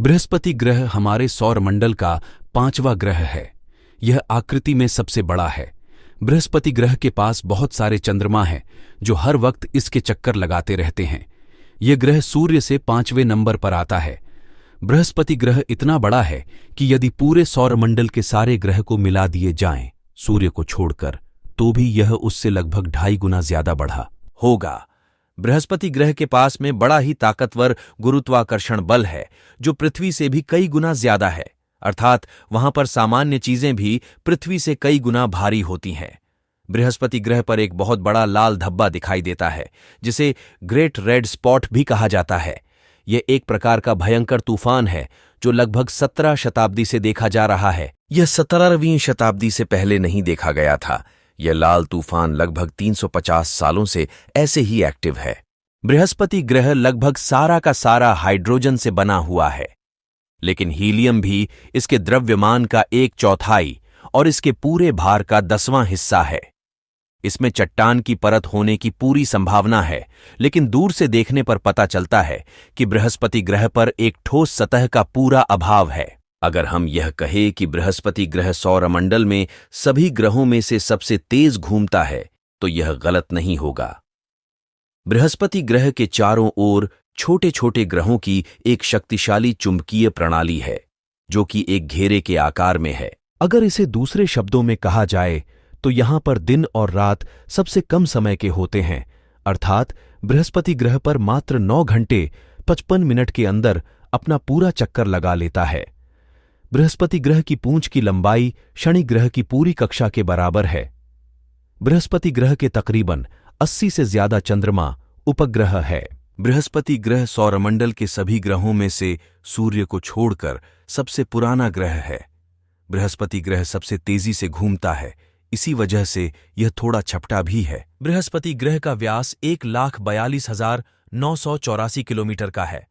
बृहस्पति ग्रह हमारे सौरमंडल का 5वां ग्रह है। यह आकृति में सबसे बड़ा है। बृहस्पति ग्रह के पास बहुत सारे चंद्रमा हैं जो हर वक्त इसके चक्कर लगाते रहते हैं। यह ग्रह सूर्य से 5वें नंबर पर आता है। बृहस्पति ग्रह इतना बड़ा है कि यदि पूरे सौरमंडल के सारे ग्रह को मिला दिए जाएं, सूर्य को छोड़कर, तो भी यह उससे लगभग 2.5 गुना ज्यादा बड़ा होगा। बृहस्पति ग्रह के पास में बड़ा ही ताकतवर गुरुत्वाकर्षण बल है जो पृथ्वी से भी कई गुना ज्यादा है, अर्थात वहां पर सामान्य चीजें भी पृथ्वी से कई गुना भारी होती हैं। बृहस्पति ग्रह पर एक बहुत बड़ा लाल धब्बा दिखाई देता है जिसे ग्रेट रेड स्पॉट भी कहा जाता है। यह एक प्रकार का भयंकर तूफान है जो लगभग 17 शताब्दी से देखा जा रहा है। यह 17वीं शताब्दी से पहले नहीं देखा गया था। यह लाल तूफान लगभग 350 सालों से ऐसे ही एक्टिव है। बृहस्पति ग्रह लगभग सारा का सारा हाइड्रोजन से बना हुआ है, लेकिन हीलियम भी इसके द्रव्यमान का 1/4 और इसके पूरे भार का 10वां हिस्सा है। इसमें चट्टान की परत होने की पूरी संभावना है, लेकिन दूर से देखने पर पता चलता है कि बृहस्पति ग्रह पर एक ठोस सतह का पूरा अभाव है। अगर हम यह कहें कि बृहस्पति ग्रह सौरमंडल में सभी ग्रहों में से सबसे तेज घूमता है, तो यह गलत नहीं होगा। बृहस्पति ग्रह के चारों ओर छोटे छोटे ग्रहों की एक शक्तिशाली चुंबकीय प्रणाली है जो कि एक घेरे के आकार में है। अगर इसे दूसरे शब्दों में कहा जाए तो यहां पर दिन और रात सबसे कम समय के होते हैं, अर्थात बृहस्पति ग्रह पर मात्र 9 घंटे 55 मिनट के अंदर अपना पूरा चक्कर लगा लेता है। बृहस्पति ग्रह की पूंछ की लंबाई शनि ग्रह की पूरी कक्षा के बराबर है। बृहस्पति ग्रह के तकरीबन 80 से ज्यादा चंद्रमा उपग्रह है। बृहस्पति ग्रह सौरमंडल के सभी ग्रहों में से सूर्य को छोड़कर सबसे पुराना ग्रह है। बृहस्पति ग्रह सबसे तेजी से घूमता है, इसी वजह से यह थोड़ा छपटा भी है। बृहस्पति ग्रह का व्यास 1,42,984 किलोमीटर का है।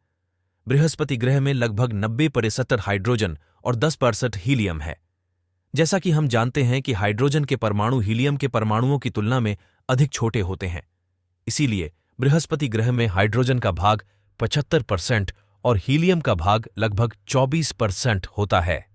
बृहस्पति ग्रह में लगभग 90% हाइड्रोजन और 10% हीलियम है। जैसा कि हम जानते हैं कि हाइड्रोजन के परमाणु हीलियम के परमाणुओं की तुलना में अधिक छोटे होते हैं, इसीलिए बृहस्पति ग्रह में हाइड्रोजन का भाग 75% और हीलियम का भाग लगभग 24% होता है।